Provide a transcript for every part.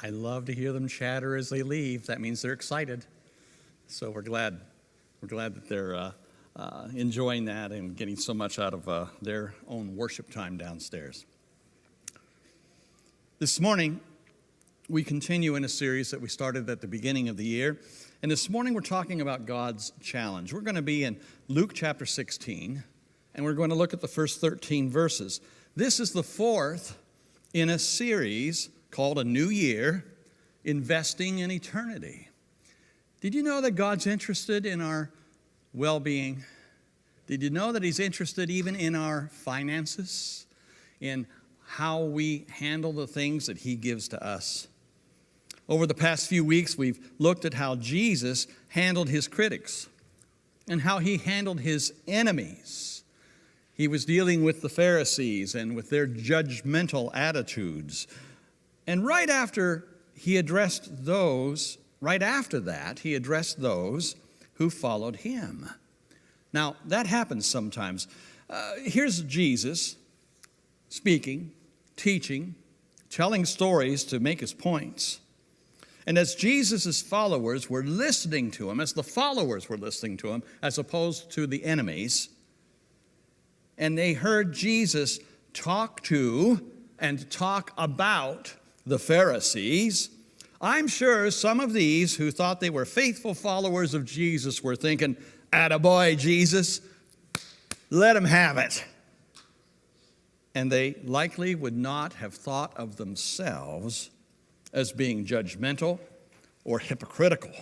I love to hear them chatter as they leave. That means they're excited. So we're glad that they're enjoying that and getting so much out of their own worship time downstairs. This morning, we continue in a series that we started at the beginning of the year. And this morning, we're talking about God's challenge. We're going to be in Luke chapter 16, and we're going to look at the first 13 verses. This is the fourth in a series called A New Year, Investing in Eternity. Did you know that God's interested in our well-being? Did you know that He's interested even in our finances, in how we handle the things that He gives to us? Over the past few weeks, we've looked at how Jesus handled His critics and how He handled His enemies. He was dealing with the Pharisees and with their judgmental attitudes. And right after that, He addressed those who followed Him. Now, that happens sometimes. Here's Jesus speaking, teaching, telling stories to make His points. And as Jesus' followers were listening to Him, as the followers were listening to Him, as opposed to the enemies, and they heard Jesus talk to and talk about the Pharisees, I'm sure some of these who thought they were faithful followers of Jesus were thinking, "Attaboy, Jesus, let him have it." And they likely would not have thought of themselves as being judgmental or hypocritical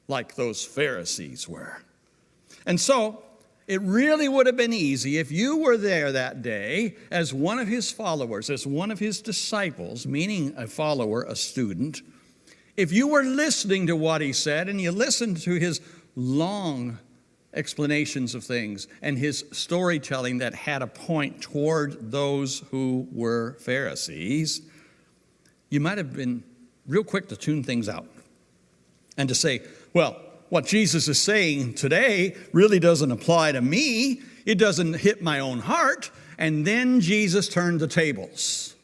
like those Pharisees were. And so, it really would have been easy if you were there that day as one of His followers, as one of His disciples, meaning a follower, a student. If you were listening to what He said and you listened to His long explanations of things and His storytelling that had a point toward those who were Pharisees, you might have been real quick to tune things out and to say, well, what Jesus is saying today really doesn't apply to me. It doesn't hit my own heart. And then Jesus turned the tables.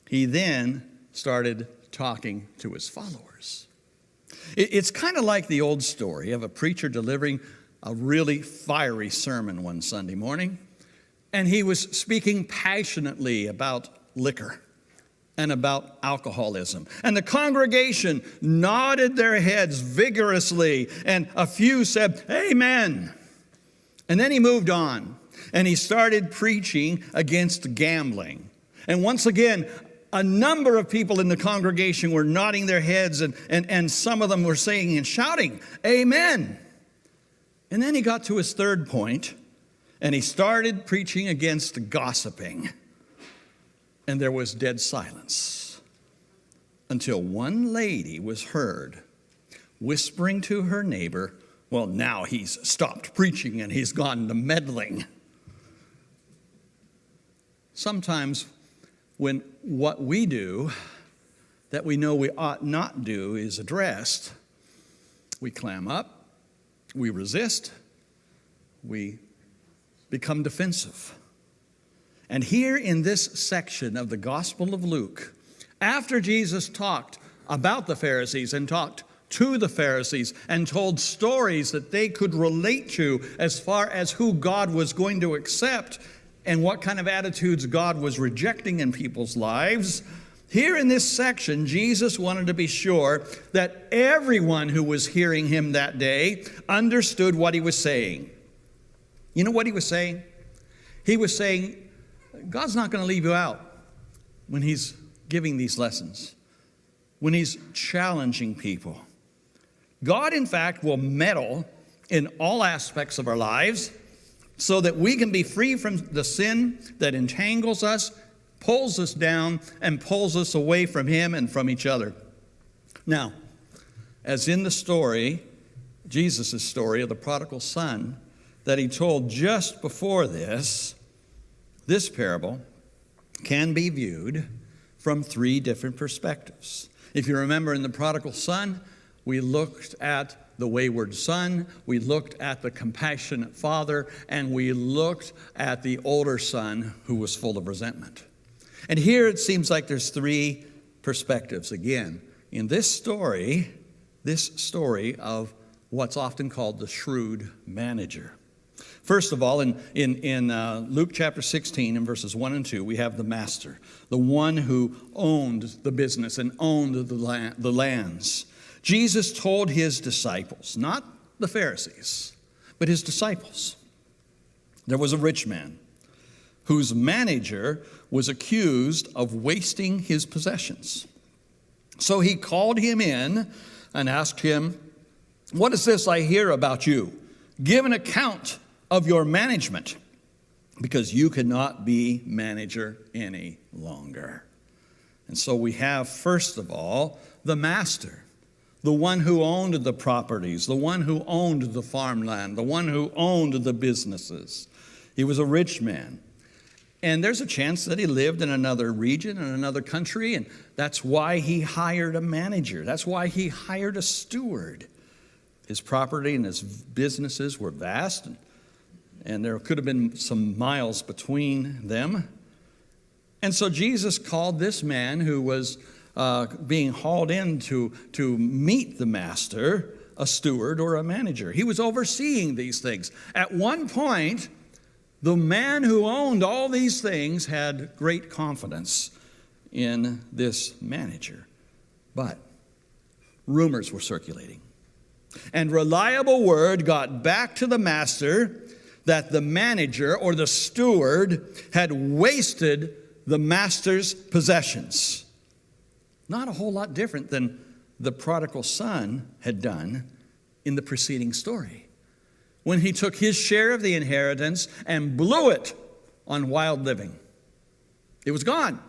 He then started talking to His followers. It's kind of like the old story of a preacher delivering a really fiery sermon one Sunday morning. And he was speaking passionately about liquor and about alcoholism. And the congregation nodded their heads vigorously, and a few said, "Amen." And then he moved on, and he started preaching against gambling. And once again, a number of people in the congregation were nodding their heads, and some of them were saying and shouting, "Amen." And then he got to his third point, and he started preaching against gossiping. And there was dead silence until one lady was heard whispering to her neighbor, "Well, now he's stopped preaching and he's gone to meddling." Sometimes when what we do that we know we ought not do is addressed, we clam up, we resist, we become defensive. And here in this section of the Gospel of Luke, after Jesus talked about the Pharisees and talked to the Pharisees and told stories that they could relate to as far as who God was going to accept and what kind of attitudes God was rejecting in people's lives, here in this section, Jesus wanted to be sure that everyone who was hearing Him that day understood what He was saying. You know what He was saying? He was saying, God's not going to leave you out when He's giving these lessons, when He's challenging people. God, in fact, will meddle in all aspects of our lives so that we can be free from the sin that entangles us, pulls us down, and pulls us away from Him and from each other. Now, as in the story, Jesus' story of the prodigal son that He told just before this parable can be viewed from three different perspectives. If you remember in the prodigal son, we looked at the wayward son, we looked at the compassionate father, and we looked at the older son who was full of resentment. And here it seems like there's three perspectives again in this story of what's often called the shrewd manager. First of all, in Luke chapter 16 and verses 1 and 2, we have the master, the one who owned the business and owned the lands. Jesus told his disciples, not the Pharisees, but his disciples, there was a rich man whose manager was accused of wasting his possessions. So he called him in and asked him, "What is this I hear about you? Give an account of your management, because you cannot be manager any longer." And so we have, first of all, the master, the one who owned the properties, the one who owned the farmland, the one who owned the businesses. He was a rich man. And there's a chance that he lived in another region, in another country, and that's why he hired a manager. That's why he hired a steward. His property and his businesses were vast, and there could have been some miles between them. And so Jesus called this man who was being hauled in to meet the master a steward or a manager. He was overseeing these things. At one point, the man who owned all these things had great confidence in this manager. But rumors were circulating. And reliable word got back to the master that the manager or the steward had wasted the master's possessions. Not a whole lot different than the prodigal son had done in the preceding story, when he took his share of the inheritance and blew it on wild living. It was gone.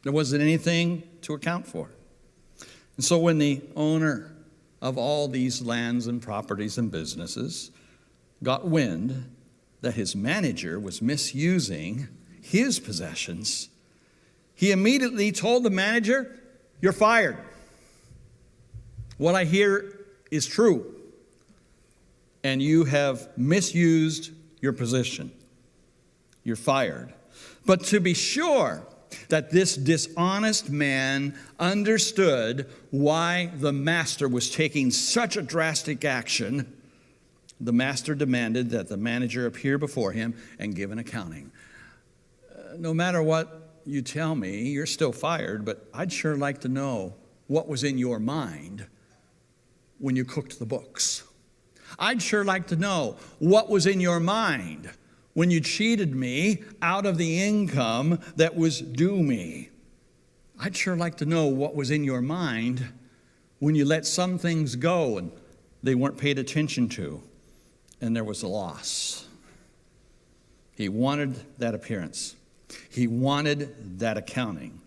There wasn't anything to account for. And so when the owner of all these lands and properties and businesses got wind that his manager was misusing his possessions, he immediately told the manager, "You're fired. What I hear is true, and you have misused your position. You're fired." But to be sure that this dishonest man understood why the master was taking such a drastic action, the master demanded that the manager appear before him and give an accounting. No matter what you tell me, you're still fired, but I'd sure like to know what was in your mind when you cooked the books. I'd sure like to know what was in your mind when you cheated me out of the income that was due me. I'd sure like to know what was in your mind when you let some things go and they weren't paid attention to and there was a loss. He wanted that appearance. He wanted that accounting.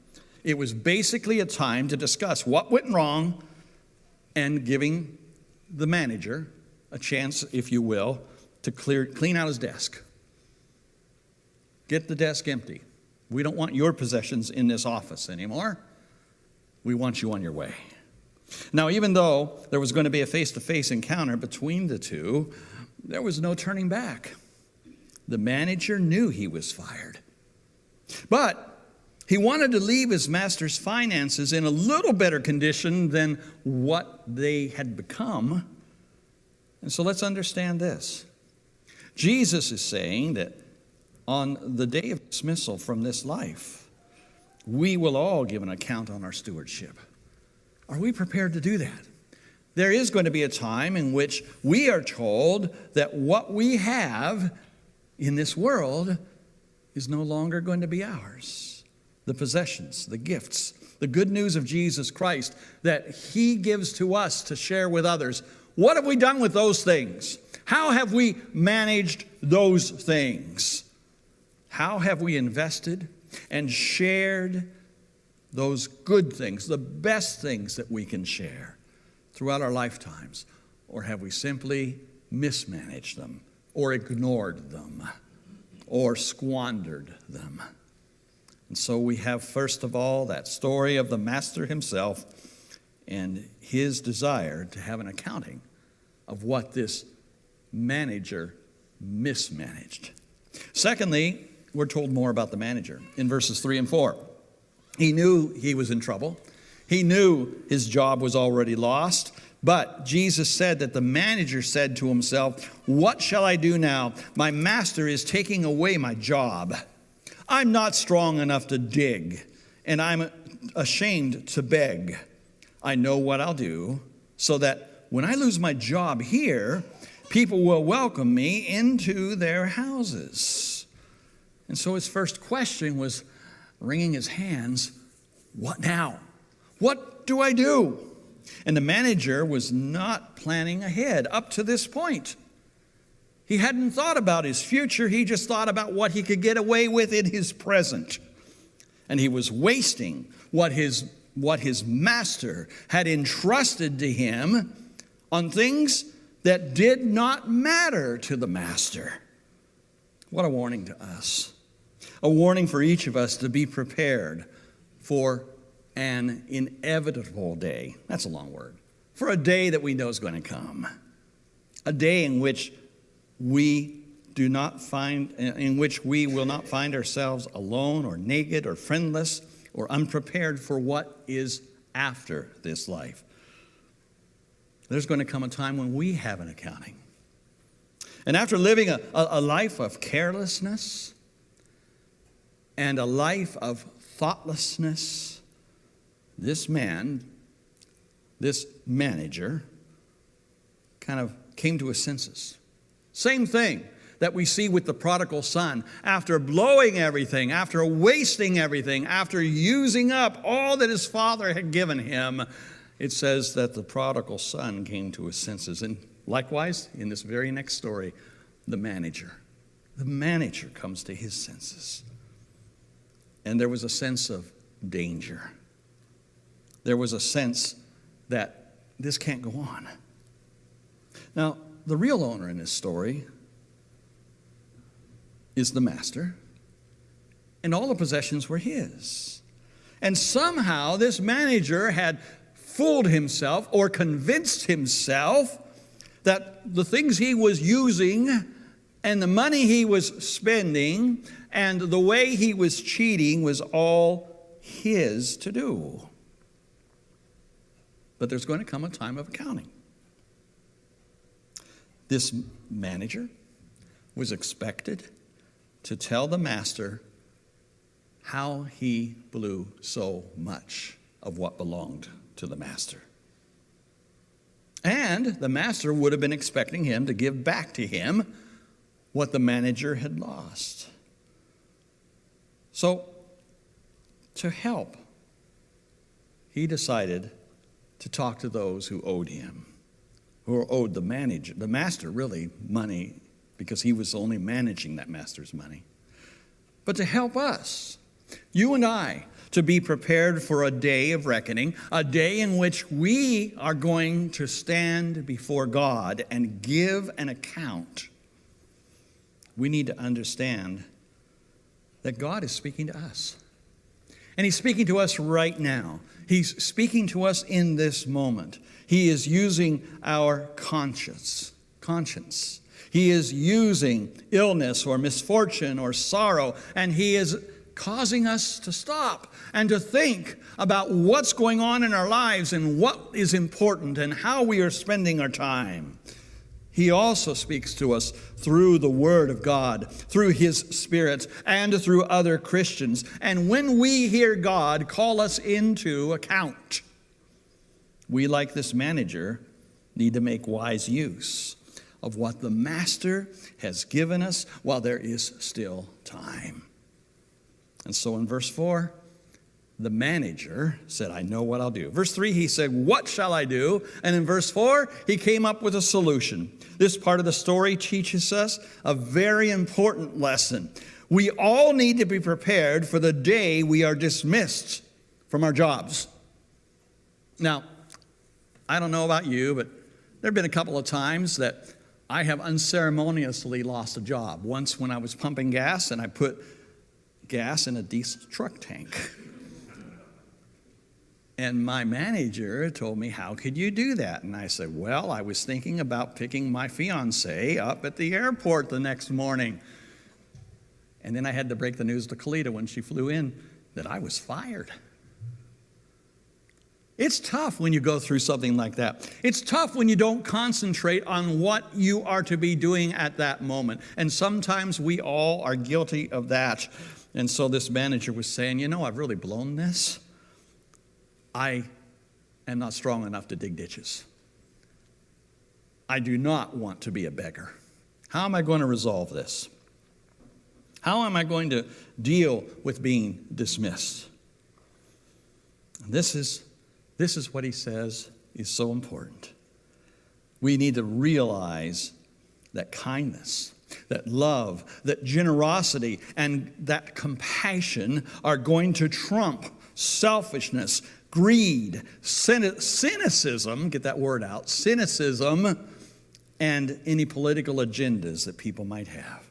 It was basically a time to discuss what went wrong and giving the manager a chance, if you will, to clean out his desk. Get the desk empty. We don't want your possessions in this office anymore. We want you on your way. Now, even though there was going to be a face-to-face encounter between the two, there was no turning back. The manager knew he was fired. But he wanted to leave his master's finances in a little better condition than what they had become. And so let's understand this. Jesus is saying that on the day of dismissal from this life, we will all give an account on our stewardship. Are we prepared to do that? There is going to be a time in which we are told that what we have in this world is no longer going to be ours. The possessions, the gifts, the good news of Jesus Christ that He gives to us to share with others. What have we done with those things? How have we managed those things? How have we invested and shared those good things, the best things that we can share throughout our lifetimes? Or have we simply mismanaged them or ignored them or squandered them? And so we have, first of all, that story of the master himself and his desire to have an accounting of what this manager mismanaged. Secondly, we're told more about the manager in verses 3 and 4. He knew he was in trouble. He knew his job was already lost. But Jesus said that the manager said to himself, "What shall I do now? My master is taking away my job. I'm not strong enough to dig, and I'm ashamed to beg. I know what I'll do so that when I lose my job here, people will welcome me into their houses." And so his first question was wringing his hands, "What now? What do I do?" And the manager was not planning ahead up to this point. He hadn't thought about his future. He just thought about what he could get away with in his present. And he was wasting what his master had entrusted to him on things that did not matter to the master. What a warning to us. A warning for each of us to be prepared for an inevitable day. That's a long word. For a day that we know is going to come. A day in which we will not find ourselves alone or naked or friendless or unprepared for what is after this life. There's going to come a time when we have an accounting. And after living a life of carelessness and a life of thoughtlessness, this manager, kind of came to his senses. Same thing that we see with the prodigal son. After blowing everything, after wasting everything, after using up all that his father had given him, it says that the prodigal son came to his senses. And likewise, in this very next story, the manager comes to his senses. And there was a sense of danger. There was a sense that this can't go on. Now, the real owner in this story is the master, and all the possessions were his. And somehow this manager had fooled himself or convinced himself that the things he was using and the money he was spending and the way he was cheating was all his to do. But there's going to come a time of accounting. This manager was expected to tell the master how he blew so much of what belonged to the master. And the master would have been expecting him to give back to him what the manager had lost. So, to help, he decided to talk to those who owed him, who owed the master really money, because he was only managing that master's money. But to help us, you and I, to be prepared for a day of reckoning, a day in which we are going to stand before God and give an account, we need to understand that God is speaking to us. And he's speaking to us right now. He's speaking to us in this moment. He is using our conscience. He is using illness or misfortune or sorrow, and he is causing us to stop and to think about what's going on in our lives and what is important and how we are spending our time. He also speaks to us through the Word of God, through His Spirit, and through other Christians. And when we hear God call us into account, we, like this manager, need to make wise use of what the Master has given us while there is still time. And so in verse 4, the manager said, "I know what I'll do." Verse 3, he said, "What shall I do?" And in verse 4, he came up with a solution. This part of the story teaches us a very important lesson. We all need to be prepared for the day we are dismissed from our jobs. Now, I don't know about you, but there have been a couple of times that I have unceremoniously lost a job. Once when I was pumping gas and I put gas in a diesel truck tank. And my manager told me, "How could you do that?" And I said, "Well, I was thinking about picking my fiancée up at the airport the next morning." And then I had to break the news to Kalita when she flew in that I was fired. It's tough when you go through something like that. It's tough when you don't concentrate on what you are to be doing at that moment. And sometimes we all are guilty of that. And so this manager was saying, I've really blown this. I am not strong enough to dig ditches. I do not want to be a beggar. How am I going to resolve this? How am I going to deal with being dismissed? And this is what he says is so important. We need to realize that kindness, that love, that generosity, and that compassion are going to trump selfishness, greed, cynicism, get that word out, cynicism, and any political agendas that people might have.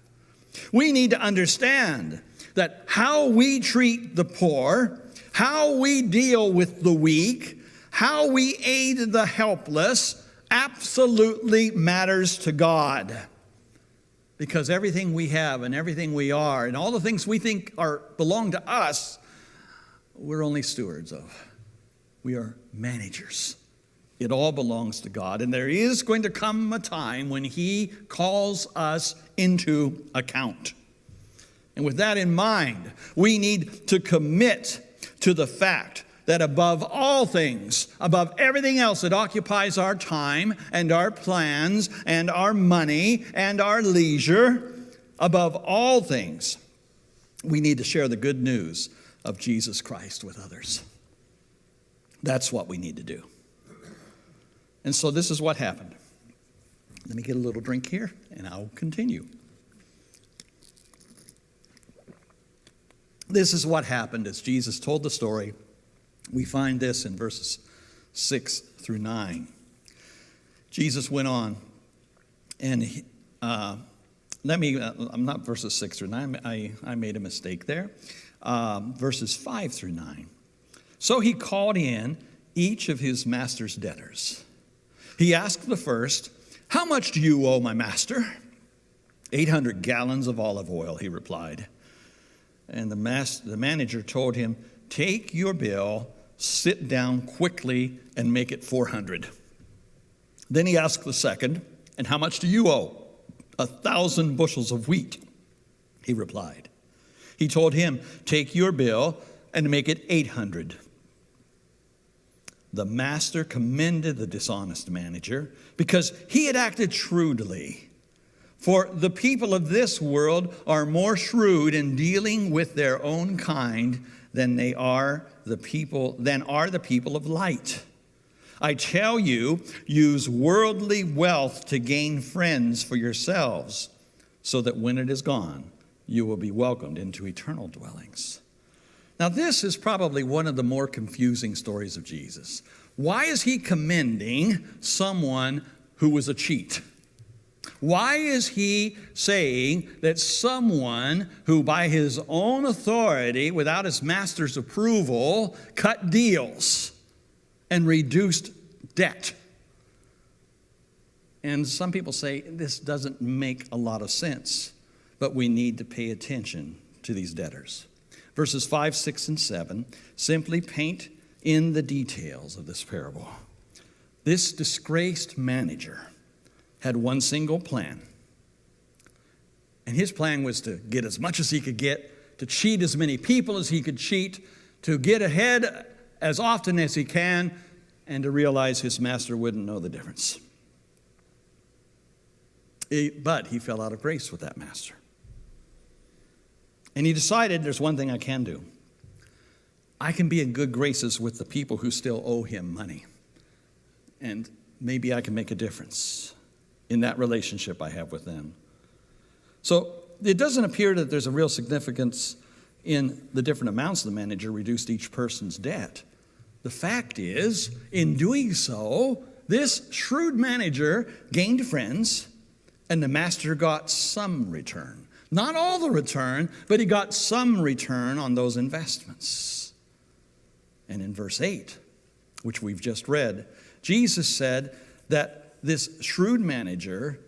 We need to understand that how we treat the poor, how we deal with the weak, how we aid the helpless, absolutely matters to God. Because everything we have and everything we are and all the things we think belong to us, we're only stewards of. We are managers. It all belongs to God. And there is going to come a time when He calls us into account. And with that in mind, we need to commit to the fact that above all things, above everything else that occupies our time and our plans and our money and our leisure, above all things, we need to share the good news of Jesus Christ with others. That's what we need to do. And so this is what happened. Let me get a little drink here, and I'll continue. This is what happened as Jesus told the story. We find this in verses 6 through 9. Jesus went on, and I'm not verses 6 through 9. I made a mistake there. Verses 5 through 9. So he called in each of his master's debtors. He asked the first, "How much do you owe my master?" 800 gallons of olive oil, he replied. And the manager told him, "Take your bill, sit down quickly, and make it 400. Then he asked the second, "And how much do you owe?" 1,000 bushels of wheat, he replied. He told him, "Take your bill and make it 800. The master commended the dishonest manager because he had acted shrewdly. For the people of this world are more shrewd in dealing with their own kind than are the people of light. I tell you, use worldly wealth to gain friends for yourselves, so that when it is gone, you will be welcomed into eternal dwellings." Now, this is probably one of the more confusing stories of Jesus. Why is he commending someone who was a cheat? Why is he saying that someone who, by his own authority, without his master's approval, cut deals and reduced debt? And some people say this doesn't make a lot of sense, but we need to pay attention to these debtors. Verses 5, 6, and 7 simply paint in the details of this parable. This disgraced manager had one single plan. And his plan was to get as much as he could get, to cheat as many people as he could cheat, to get ahead as often as he can, and to realize his master wouldn't know the difference. But he fell out of grace with that master. And he decided, there's one thing I can do. I can be in good graces with the people who still owe him money. And maybe I can make a difference in that relationship I have with them. So it doesn't appear that there's a real significance in the different amounts the manager reduced each person's debt. The fact is, in doing so, this shrewd manager gained friends, and the master got some return. Not all the return, but he got some return on those investments. And in verse 8, which we've just read, Jesus said that this shrewd manager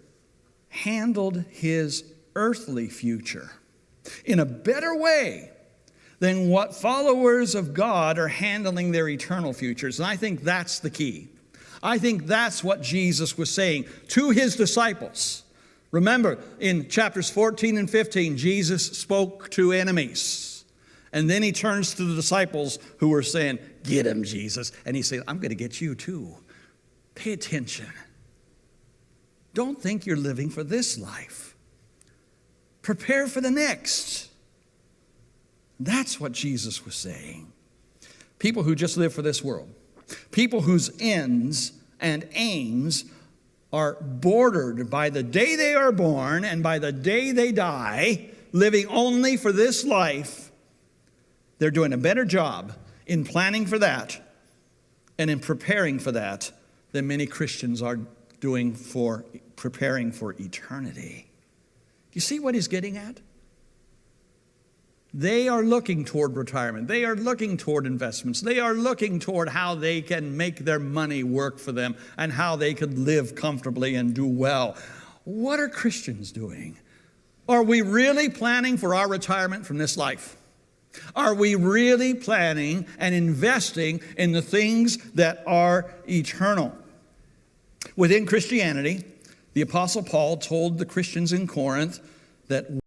handled his earthly future in a better way than what followers of God are handling their eternal futures. And I think that's the key. I think that's what Jesus was saying to his disciples. Remember, in chapters 14 and 15, Jesus spoke to enemies. And then he turns to the disciples who were saying, "Get him, Jesus." And he said, "I'm going to get you too. Pay attention. Don't think you're living for this life. Prepare for the next." That's what Jesus was saying. People who just live for this world, people whose ends and aims are bordered by the day they are born and by the day they die, living only for this life, they're doing a better job in planning for that and in preparing for that than many Christians are doing for preparing for eternity. You see what he's getting at? They are looking toward retirement. They are looking toward investments. They are looking toward how they can make their money work for them and how they could live comfortably and do well. What are Christians doing? Are we really planning for our retirement from this life? Are we really planning and investing in the things that are eternal? Within Christianity, the Apostle Paul told the Christians in Corinth that